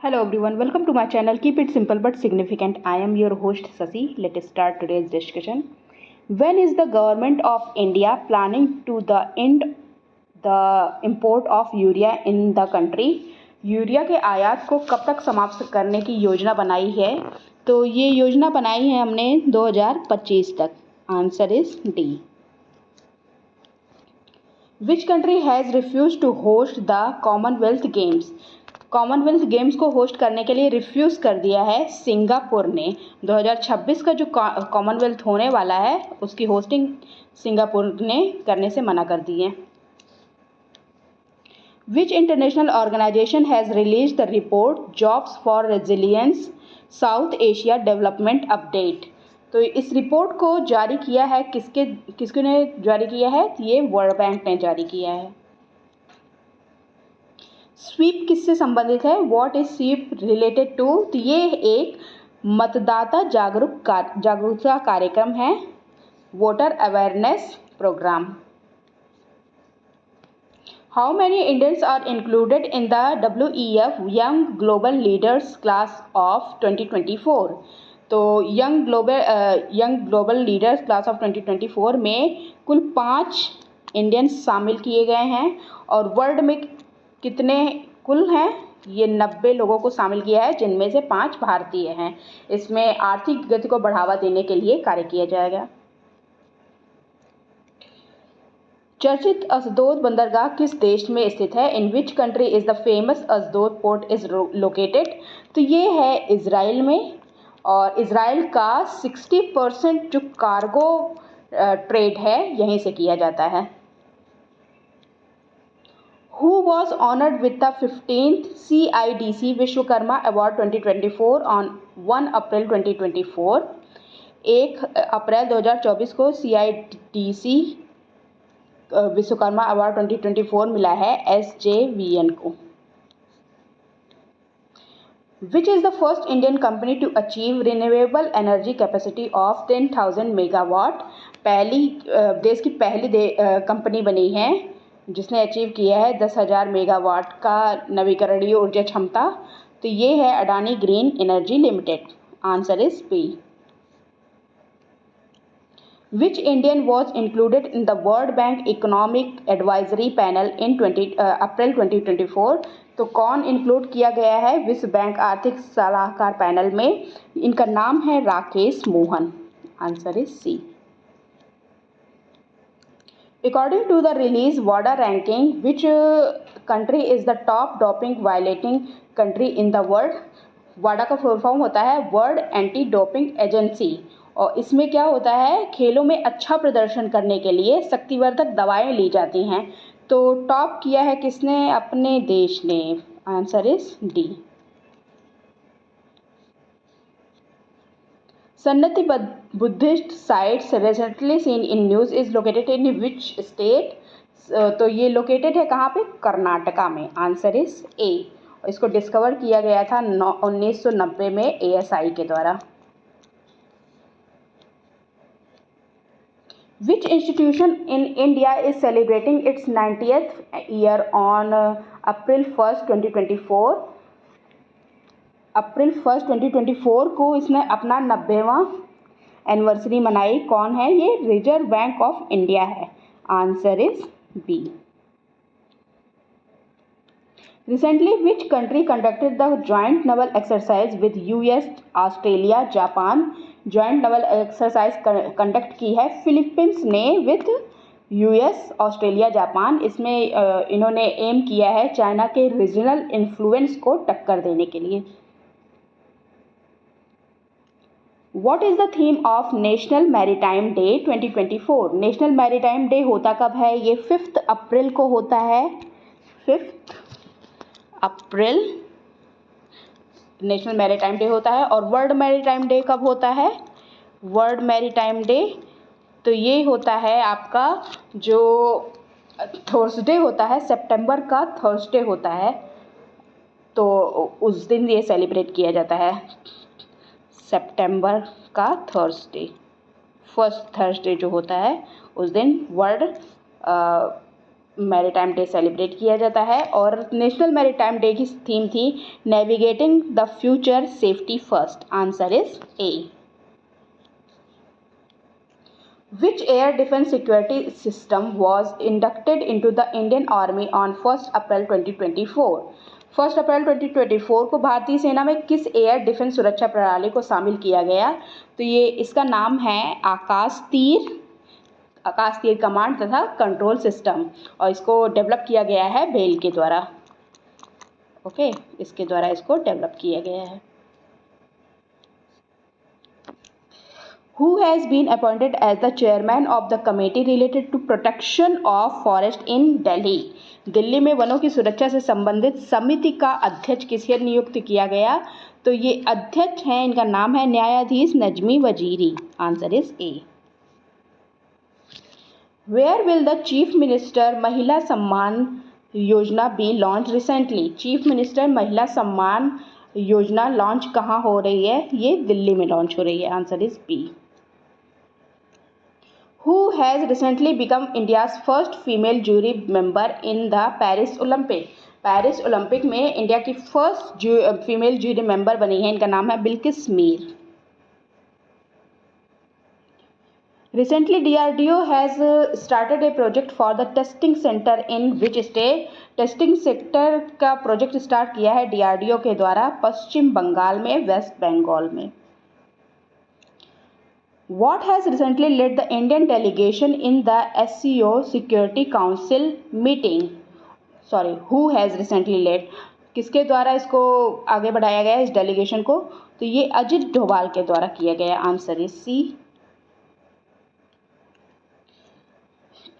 Hello everyone, welcome to my channel. Keep it simple but significant. I am your host Sasi. Let us start today's discussion. When is the government of India planning to end the import of urea in the country? Urea के आयात को कब तक समाप्त करने की योजना बनाई है? तो ये योजना बनाई है हमने 2025 तक. Answer is D. Which country has refused to host the Commonwealth Games? Commonwealth games को होस्ट करने के लिए रिफ्यूज़ कर दिया है सिंगापुर ने. 2026 का जो कॉमनवेल्थ होने वाला है उसकी होस्टिंग सिंगापुर ने करने से मना कर दी है. Which international organization has released the report Jobs for Resilience South Asia Development Update? तो इस रिपोर्ट को जारी किया है किसके ने जारी किया है? ये वर्ल्ड बैंक ने जारी किया है. स्वीप किससे संबंधित है? What is SVEEP related to? तो ये एक मतदाता जागरूकता कार्यक्रम है, voter awareness program. How many Indians are included in the WEF young global leaders class of 2024? तो young global leaders class of 2024 में कुल 5 इंडियंस शामिल किए गए हैं. और वर्ल्ड में कितने कुल हैं? ये 90 लोगों को शामिल किया है, जिनमें से 5 भारतीय हैं. इसमें आर्थिक गति को बढ़ावा देने के लिए कार्य किया जाएगा. चर्चित अशदोद बंदरगाह किस देश में स्थित है? In which country is the famous Ashdod port is located? तो ये है इजराइल में. और इजराइल का 60% जो कार्गो ट्रेड है यहीं से किया जाता है. Who was honored with the 15th CIDC Vishwakarma Award 2024 on 1 April 2024? 1 अप्रैल 2024 को CIDC विश्वकर्मा अवार्ड 2024 मिला है SJVN को. Which is the first Indian company to achieve renewable energy capacity of 10,000 megawatt? देश की पहली कंपनी बनी है जिसने अचीव किया है 10,000 मेगावाट का नवीकरणीय ऊर्जा क्षमता. तो ये है Adani green energy limited. Answer is B. Which Indian was included in the World Bank economic advisory panel in April 2024? तो कौन इंक्लूड किया गया है विश्व बैंक आर्थिक सलाहकार पैनल में? इनका नाम है Rakesh Mohan. Answer is C. According to the release WADA ranking, which country is the top doping violating country in the world? WADA का फुल फॉर्म होता है वर्ल्ड एंटी डोपिंग एजेंसी. और इसमें क्या होता है? खेलों में अच्छा प्रदर्शन करने के लिए शक्तिवर्धक दवाएं ली जाती हैं. तो टॉप किया है किसने? अपने देश ने. Answer is D. Sannati Buddhist sites recently seen in news is located in which state? तो ये लोकेटेड है कहाँ पे? कर्नाटका में. आंसर इज ए. इसको डिस्कवर किया गया था 1990 में ASI के द्वारा. Which institution in India is celebrating its 90th year on April 1st 2024? अप्रैल 1 2024 को इसने अपना 90वां एनिवर्सरी मनाई. कौन है ये? रिजर्व बैंक ऑफ इंडिया है. Answer is B. Recently which country conducted the joint naval exercise with US Australia Japan? Joint naval exercise conduct की है फिलीपींस ने विद US ऑस्ट्रेलिया जापान. इसमें इन्होंने एम किया है चाइना के रीजनल इन्फ्लुएंस को टक्कर देने के लिए. What is the theme of National Maritime Day 2024? National maritime day होता कब है? ये 5 अप्रैल को होता है. 5 अप्रैल नेशनल मैरीटाइम डे होता है. और वर्ल्ड मैरीटाइम डे कब होता है? वर्ल्ड मैरीटाइम डे तो ये होता है आपका जो थर्सडे होता है, सितंबर का थर्सडे होता है. तो उस दिन ये सेलिब्रेट किया जाता है. सितंबर का थर्सडे, फर्स्ट थर्सडे जो होता है उस दिन वर्ल्ड मैरीटाइम डे सेलिब्रेट किया जाता है। और नेशनल मैरीटाइम डे की थीम थी navigating the future safety first. Answer is A. Which air defense security system was inducted into the Indian Army on 1st April 2024? 1 अप्रैल 2024 को भारतीय सेना में किस एयर डिफेंस सुरक्षा प्रणाली को शामिल किया गया? तो ये इसका नाम है आकाश तीर कमांड तथा कंट्रोल सिस्टम, और इसको डेवलप किया गया है बेल के द्वारा। ओके, इसके द्वारा इसको डेवलप किया गया है। Who has been appointed as the chairman of the committee related to protection of forest in Delhi? Delhi में वनों की सुरक्षा से संबंधित समिति का अध्यक्ष किसे नियुक्त किया गया? तो ये अध्यक्ष हैं, इनका नाम है न्यायाधीश Najmi Waziri. Answer is A. Where will the Chief Minister महिला Samman Yojana be launched recently? Chief minister महिला सम्मान योजना लॉन्च कहाँ हो रही है? ये दिल्ली में लॉन्च हो रही है। Answer is B. Who has recently become India's first female jury member in the Paris Olympic? Paris Olympic में इंडिया की फर्स्ट फीमेल जूरी मेंबर बनी है, इनका नाम है Bilkis Mir. Recently, DRDO has started a project for the testing center in which state? Testing sector का project start किया है DRDO के द्वारा पश्चिम बंगाल में, वेस्ट बंगाल में। What has recently led the Indian delegation in the SCO Security Council meeting? Who has recently led? किसके द्वारा इसको आगे बढ़ाया गया इस डेलीगेशन को? तो ये अजित डोभाल के द्वारा किया गया। Answer is C.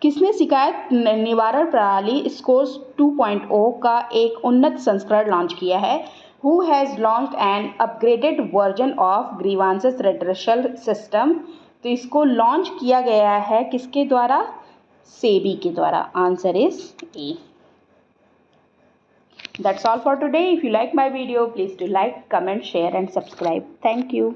किसने शिकायत निवारण प्रणाली स्कोर्स 2.0 का एक उन्नत संस्करण लॉन्च किया है? Who has launched an upgraded version of grievances redressal system? तो इसको लॉन्च किया गया है किसके द्वारा? सेबी के द्वारा। Answer is A. That's all for today. If you like my video, please do like, comment, share and subscribe. Thank you.